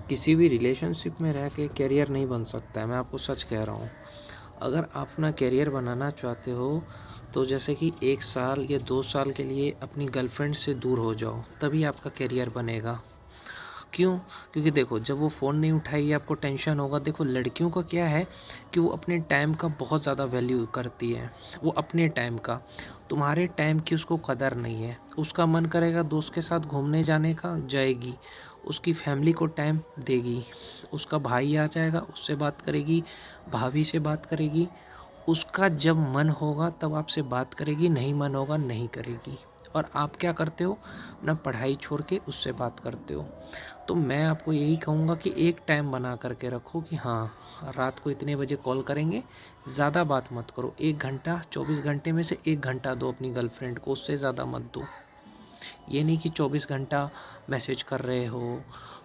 किसी भी रिलेशनशिप में रह के करियर नहीं बन सकता है, मैं आपको सच कह रहा हूँ। अगर आप अपना करियर बनाना चाहते हो तो जैसे कि 1 साल या 2 साल के लिए अपनी गर्लफ्रेंड से दूर हो जाओ, तभी आपका करियर बनेगा। क्यों? क्योंकि देखो, जब वो फ़ोन नहीं उठाएगी आपको टेंशन होगा। देखो, लड़कियों का क्या है कि वो अपने टाइम का बहुत ज़्यादा वैल्यू करती है, वो अपने टाइम का। तुम्हारे टाइम की उसको कदर नहीं है। उसका मन करेगा दोस्त के साथ घूमने जाने का, जाएगी। उसकी फैमिली को टाइम देगी। उसका भाई आ जाएगा, उससे बात करेगी, भाभी से बात करेगी। उसका जब मन होगा तब आपसे बात करेगी, नहीं मन होगा नहीं करेगी। और आप क्या करते हो? अपना पढ़ाई छोड़ के उससे बात करते हो। तो मैं आपको यही कहूँगा कि एक टाइम बना करके रखो कि हाँ, रात को इतने बजे कॉल करेंगे। ज़्यादा बात मत करो। 1 घंटा, 24 घंटे में से 1 घंटा दो अपनी गर्लफ्रेंड को, उससे ज़्यादा मत दो। ये नहीं कि 24 घंटा मैसेज कर रहे हो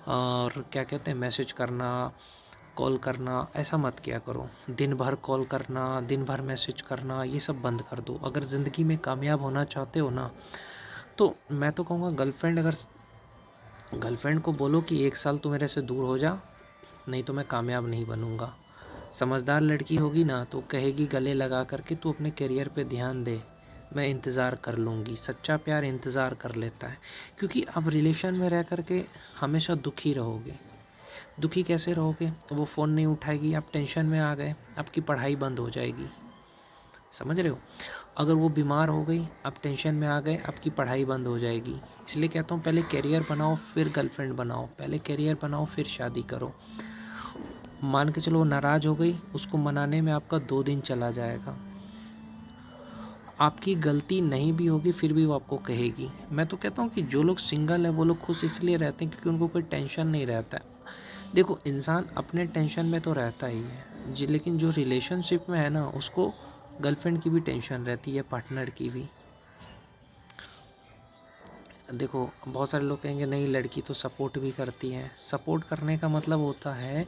और क्या कहते हैं, मैसेज करना, कॉल करना, ऐसा मत किया करो। दिन भर कॉल करना, दिन भर मैसेज करना, ये सब बंद कर दो। अगर ज़िंदगी में कामयाब होना चाहते हो ना, तो मैं तो कहूँगा गर्लफ्रेंड को बोलो कि 1 साल तू मेरे से दूर हो जा, नहीं तो मैं कामयाब नहीं बनूँगा। समझदार लड़की होगी ना तो कहेगी गले लगा कर के, तू अपने करियर पे ध्यान दे, मैं इंतज़ार कर लूँगी। सच्चा प्यार इंतज़ार कर लेता है। क्योंकि आप रिलेशन में रह कर के हमेशा दुखी रहोगे। दुखी कैसे रहोगे? वो फ़ोन नहीं उठाएगी, आप टेंशन में आ गए, आपकी पढ़ाई बंद हो जाएगी। समझ रहे हो? अगर वो बीमार हो गई, आप टेंशन में आ गए, आपकी पढ़ाई बंद हो जाएगी। इसलिए कहता हूँ, पहले करियर बनाओ फिर गर्लफ्रेंड बनाओ, पहले करियर बनाओ फिर शादी करो। मान के चलो वो नाराज़ हो गई, उसको मनाने में आपका 2 दिन चला जाएगा। आपकी गलती नहीं भी होगी फिर भी वो आपको कहेगी। मैं तो कहता हूँ कि जो लोग सिंगल है वो लोग खुश इसलिए रहते हैं क्योंकि उनको कोई टेंशन नहीं रहता है। देखो, इंसान अपने टेंशन में तो रहता ही है जी, लेकिन जो रिलेशनशिप में है ना, उसको गर्लफ्रेंड की भी टेंशन रहती है, पार्टनर की भी। देखो, बहुत सारे लोग कहेंगे नहीं, लड़की तो सपोर्ट भी करती है। सपोर्ट करने का मतलब होता है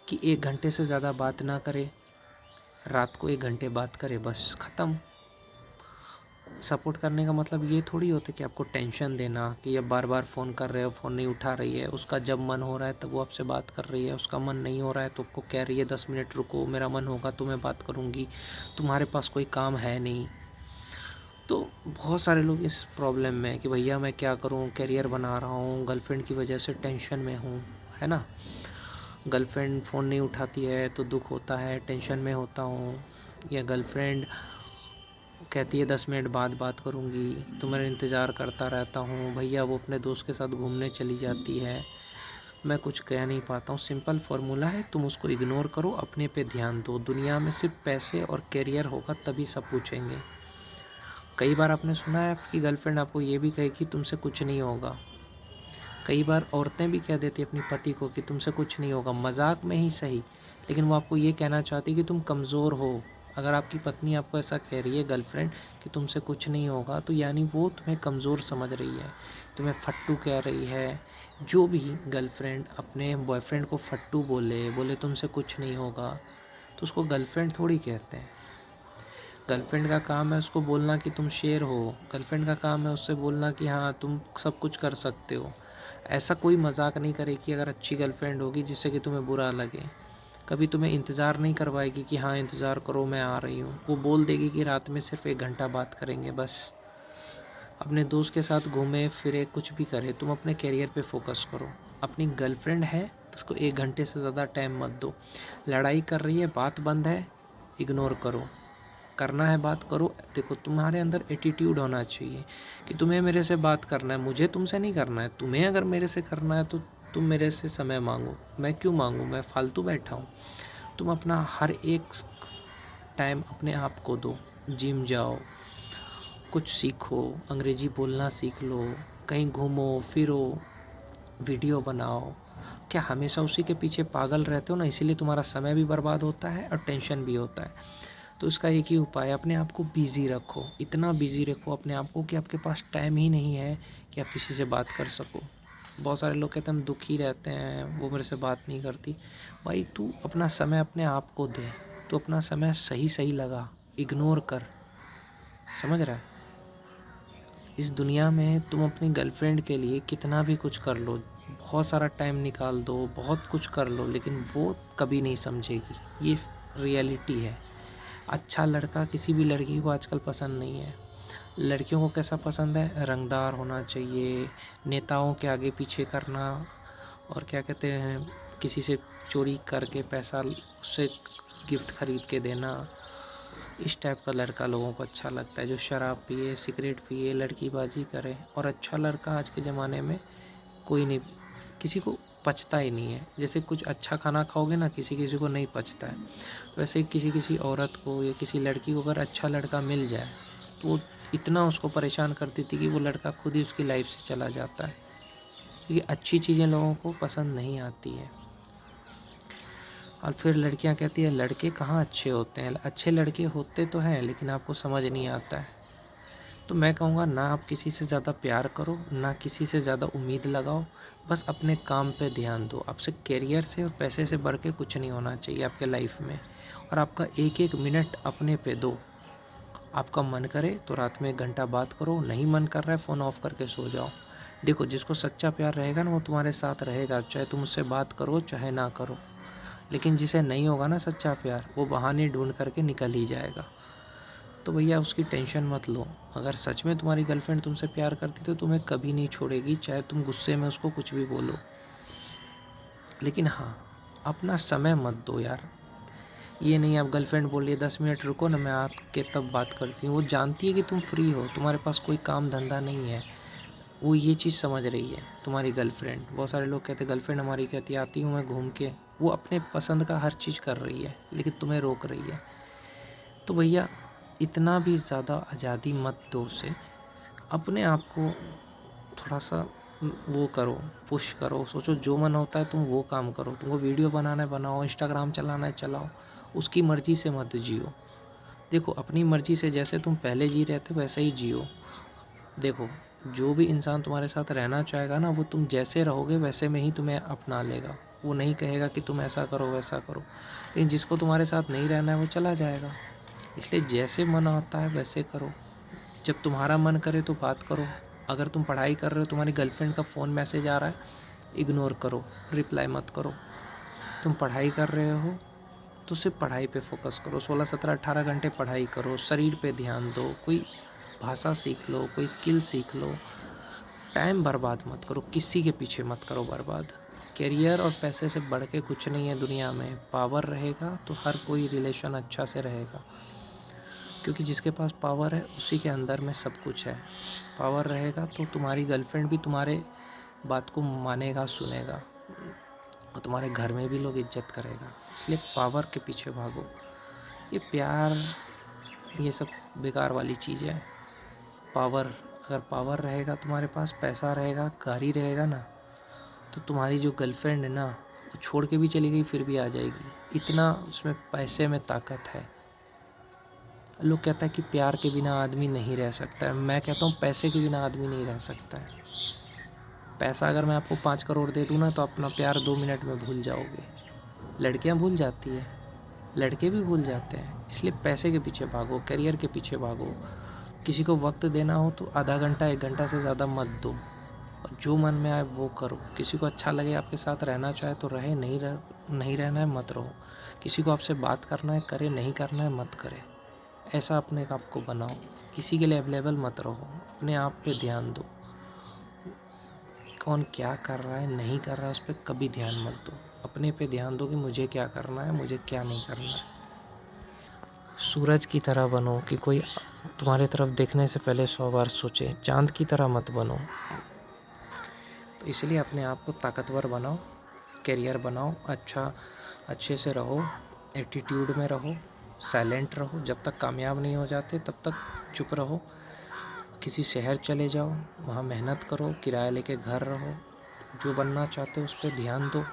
कि 1 घंटे से ज़्यादा बात ना करे, रात को 1 घंटे बात करे, बस ख़त्म। सपोर्ट करने का मतलब ये थोड़ी होता है कि आपको टेंशन देना कि अब बार बार फ़ोन कर रहे हो, फ़ोन नहीं उठा रही है। उसका जब मन हो रहा है तब वो आपसे बात कर रही है, उसका मन नहीं हो रहा है तो आपको कह रही है 10 मिनट रुको, मेरा मन होगा तो मैं बात करूँगी, तुम्हारे पास कोई काम है नहीं। तो बहुत सारे लोग इस प्रॉब्लम में है कि भैया मैं क्या करूँ, करियर बना रहा हूँ, गर्लफ्रेंड की वजह से टेंशन में हूँ, है ना। गर्लफ्रेंड फ़ोन नहीं उठाती है तो दुख होता है, टेंशन में होता हूँ। या गर्लफ्रेंड कहती है 10 मिनट बाद बात करूँगी, तो मैं इंतज़ार करता रहता हूँ। भैया वो अपने दोस्त के साथ घूमने चली जाती है, मैं कुछ कह नहीं पाता हूँ। सिंपल फार्मूला है, तुम उसको इग्नोर करो, अपने पे ध्यान दो। दुनिया में सिर्फ पैसे और करियर होगा तभी सब पूछेंगे। कई बार आपने सुना है आपकी गर्लफ्रेंड आपको ये भी कहेगी तुमसे कुछ नहीं होगा। कई बार औरतें भी कह देती अपनी पति को कि तुमसे कुछ नहीं होगा, मजाक में ही सही, लेकिन वो आपको ये कहना चाहती है कि तुम कमज़ोर हो। अगर आपकी पत्नी आपको ऐसा कह रही है, गर्लफ्रेंड, कि तुमसे कुछ नहीं होगा, तो यानी वो तुम्हें कमज़ोर समझ रही है, तुम्हें फट्टू कह रही है। जो भी गर्लफ्रेंड अपने बॉयफ्रेंड को फट्टू बोले, बोले तुमसे कुछ नहीं होगा, तो उसको गर्लफ्रेंड थोड़ी कहते हैं। गर्लफ्रेंड का काम है उसको बोलना कि तुम शेर हो। गर्लफ्रेंड का काम है उससे बोलना कि हाँ तुम सब कुछ कर सकते हो। ऐसा कोई मजाक नहीं करेगी अगर अच्छी गर्लफ्रेंड होगी जिससे कि तुम्हें बुरा लगे। कभी तुम्हें इंतज़ार नहीं करवाएगी कि हाँ इंतज़ार करो मैं आ रही हूँ। वो बोल देगी कि रात में सिर्फ 1 घंटा बात करेंगे बस। अपने दोस्त के साथ घूमे फिरे, कुछ भी करे, तुम अपने करियर पे फोकस करो। अपनी गर्लफ्रेंड है तो उसको 1 घंटे से ज़्यादा टाइम मत दो। लड़ाई कर रही है, बात बंद है, इग्नोर करो। करना है बात करो। देखो, तुम्हारे अंदर एटीट्यूड होना चाहिए कि तुम्हें मेरे से बात करना है, मुझे तुमसे नहीं करना है। तुम्हें अगर मेरे से करना है तो तुम मेरे से समय मांगो। मैं क्यों मांगूँ, मैं फालतू बैठा हूँ। तुम अपना हर एक टाइम अपने आप को दो। जिम जाओ, कुछ सीखो, अंग्रेज़ी बोलना सीख लो, कहीं घूमो फिरो, वीडियो बनाओ। क्या हमेशा उसी के पीछे पागल रहते हो ना, इसीलिए तुम्हारा समय भी बर्बाद होता है और टेंशन भी होता है। तो इसका एक ही उपाय है, अपने आप को बिज़ी रखो। इतना बिज़ी रखो अपने आप को कि आपके पास टाइम ही नहीं है कि आप किसी से बात कर सको। बहुत सारे लोग कहते हैं हम दुखी रहते हैं, वो मेरे से बात नहीं करती। भाई तू अपना समय अपने आप को दे। तो अपना समय सही सही लगा, इग्नोर कर। समझ रहा है? इस दुनिया में तुम अपनी गर्लफ्रेंड के लिए कितना भी कुछ कर लो, बहुत सारा टाइम निकाल दो, बहुत कुछ कर लो, लेकिन वो कभी नहीं समझेगी। ये रियलिटी है। अच्छा लड़का किसी भी लड़की को आजकल पसंद नहीं है। लड़कियों को कैसा पसंद है? रंगदार होना चाहिए, नेताओं के आगे पीछे करना, और क्या कहते हैं, किसी से चोरी करके पैसा उससे गिफ्ट खरीद के देना। इस टाइप का लड़का लोगों को अच्छा लगता है, जो शराब पिए, सिगरेट पिए, लड़कीबाजी करे। और अच्छा लड़का आज के ज़माने में कोई नहीं, किसी को पचता ही नहीं है। जैसे कुछ अच्छा खाना खाओगे ना, किसी किसी को नहीं पचता है, तो वैसे ही किसी किसी औरत को या किसी लड़की को अगर अच्छा लड़का मिल जाए तो वो इतना उसको परेशान करती थी कि वो लड़का खुद ही उसकी लाइफ से चला जाता है, क्योंकि अच्छी चीज़ें लोगों को पसंद नहीं आती है। और फिर लड़कियां कहती है लड़के कहाँ अच्छे होते हैं। अच्छे लड़के होते तो हैं, लेकिन आपको समझ नहीं आता है। तो मैं कहूँगा, ना आप किसी से ज़्यादा प्यार करो, ना किसी से ज़्यादा उम्मीद लगाओ, बस अपने काम पे ध्यान दो। आपसे करियर से और पैसे से बढ़ के कुछ नहीं होना चाहिए आपके लाइफ में। और आपका एक एक मिनट अपने पे दो। आपका मन करे तो रात में 1 घंटा बात करो, नहीं मन कर रहा है फ़ोन ऑफ करके सो जाओ। देखो, जिसको सच्चा प्यार रहेगा ना, वो तुम्हारे साथ रहेगा, चाहे तुम उससे बात करो चाहे ना करो। लेकिन जिसे नहीं होगा ना सच्चा प्यार, वो बहाने ढूंढ करके निकल ही जाएगा। तो भैया उसकी टेंशन मत लो। अगर सच में तुम्हारी गर्लफ्रेंड तुमसे प्यार करती तो तुम्हें कभी नहीं छोड़ेगी, चाहे तुम गुस्से में उसको कुछ भी बोलो। लेकिन हाँ, अपना समय मत दो यार। ये नहीं, आप गर्लफ्रेंड बोल रही है 10 मिनट रुको ना, मैं आपके तब बात करती हूँ। वो जानती है कि तुम फ्री हो, तुम्हारे पास कोई काम धंधा नहीं है। वो ये चीज़ समझ रही है तुम्हारी गर्लफ्रेंड। बहुत सारे लोग कहते हैं गर्लफ्रेंड हमारी कहती है आती हूँ मैं घूम के। वो अपने पसंद का हर चीज़ कर रही है, लेकिन तुम्हें रोक रही है। तो भैया इतना भी ज़्यादा आज़ादी मत दो उसे। अपने आप को थोड़ा सा वो करो, पुश करो। सोचो जो मन होता है तुम वो काम करो। तुमको वीडियो बनाना है बनाओ, इंस्टाग्राम चलाना है चलाओ। उसकी मर्ज़ी से मत जियो। देखो, अपनी मर्ज़ी से जैसे तुम पहले जी रहे थे वैसे ही जियो। देखो, जो भी इंसान तुम्हारे साथ रहना चाहेगा ना, वो तुम जैसे रहोगे वैसे में ही तुम्हें अपना लेगा। वो नहीं कहेगा कि तुम ऐसा करो वैसा करो। लेकिन जिसको तुम्हारे साथ नहीं रहना है वो चला जाएगा। इसलिए जैसे मन आता है वैसे करो। जब तुम्हारा मन करे तो बात करो। अगर तुम पढ़ाई कर रहे हो, तुम्हारी गर्लफ्रेंड का फ़ोन मैसेज आ रहा है, इग्नोर करो, रिप्लाई मत करो। तुम पढ़ाई कर रहे हो तो सिर्फ पढ़ाई पे फोकस करो। 16 17 18 घंटे पढ़ाई करो, शरीर पे ध्यान दो, कोई भाषा सीख लो, कोई स्किल सीख लो। टाइम बर्बाद मत करो, किसी के पीछे मत करो बर्बाद। करियर और पैसे से बढ़ के कुछ नहीं है दुनिया में। पावर रहेगा तो हर कोई रिलेशन अच्छा से रहेगा, क्योंकि जिसके पास पावर है उसी के अंदर में सब कुछ है। पावर रहेगा तो तुम्हारी गर्लफ्रेंड भी तुम्हारे बात को मानेगा, सुनेगा, और तुम्हारे घर में भी लोग इज्जत करेगा। इसलिए पावर के पीछे भागो। ये प्यार, ये सब बेकार वाली चीज़ है। पावर, अगर पावर रहेगा तुम्हारे पास, पैसा रहेगा, गाड़ी रहेगा ना, तो तुम्हारी जो गर्लफ्रेंड है ना, वो छोड़ के भी चली गई फिर भी आ जाएगी। इतना उसमें पैसे में ताकत है। लोग कहता है कि प्यार के बिना आदमी नहीं रह सकता है। मैं कहता हूँ पैसे के बिना आदमी नहीं रह सकता है। पैसा अगर मैं आपको 5 करोड़ दे दूँ ना, तो अपना प्यार 2 मिनट में भूल जाओगे। लड़कियाँ भूल जाती है, लड़के भी भूल जाते हैं। इसलिए पैसे के पीछे भागो, करियर के पीछे भागो। किसी को वक्त देना हो तो आधा घंटा 1 घंटा से ज़्यादा मत दो, और जो मन में आए वो करो। किसी को अच्छा लगे आपके साथ रहना चाहे तो रहे, नहीं रहना है मत रहो। किसी को आपसे बात करना है करे, नहीं करना है मत करे। ऐसा अपने आप को बनाओ। किसी के लिए अवेलेबल मत रहो। अपने आप पे ध्यान दो। कौन क्या कर रहा है नहीं कर रहा है उस पर कभी ध्यान मत दो। अपने पे ध्यान दो कि मुझे क्या करना है, मुझे क्या नहीं करना है। सूरज की तरह बनो कि कोई तुम्हारी तरफ देखने से पहले 100 बार सोचे। चाँद की तरह मत बनो। तो इसलिए अपने आप को ताकतवर बनाओ, करियर बनाओ, अच्छे से रहो, एटीट्यूड में रहो, साइलेंट रहो। जब तक कामयाब नहीं हो जाते तब तक चुप रहो। किसी शहर चले जाओ, वहाँ मेहनत करो, किराया लेके घर रहो। जो बनना चाहते हो उस पर ध्यान दो,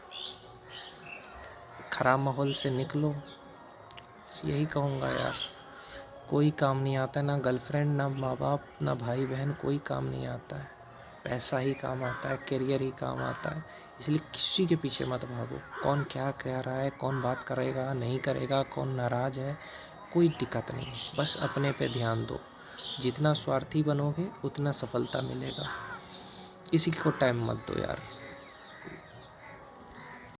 ख़राब माहौल से निकलो। बस यही कहूँगा यार। कोई काम नहीं आता है, ना गर्लफ्रेंड, ना माँ बाप, ना भाई बहन, कोई काम नहीं आता है। पैसा ही काम आता है, करियर ही काम आता है। इसलिए किसी के पीछे मत भागो। कौन क्या कह रहा है, कौन बात करेगा नहीं करेगा, कौन नाराज़ है, कोई दिक्कत नहीं है। बस अपने पे ध्यान दो। जितना स्वार्थी बनोगे उतना सफलता मिलेगा। किसी को टाइम मत दो यार।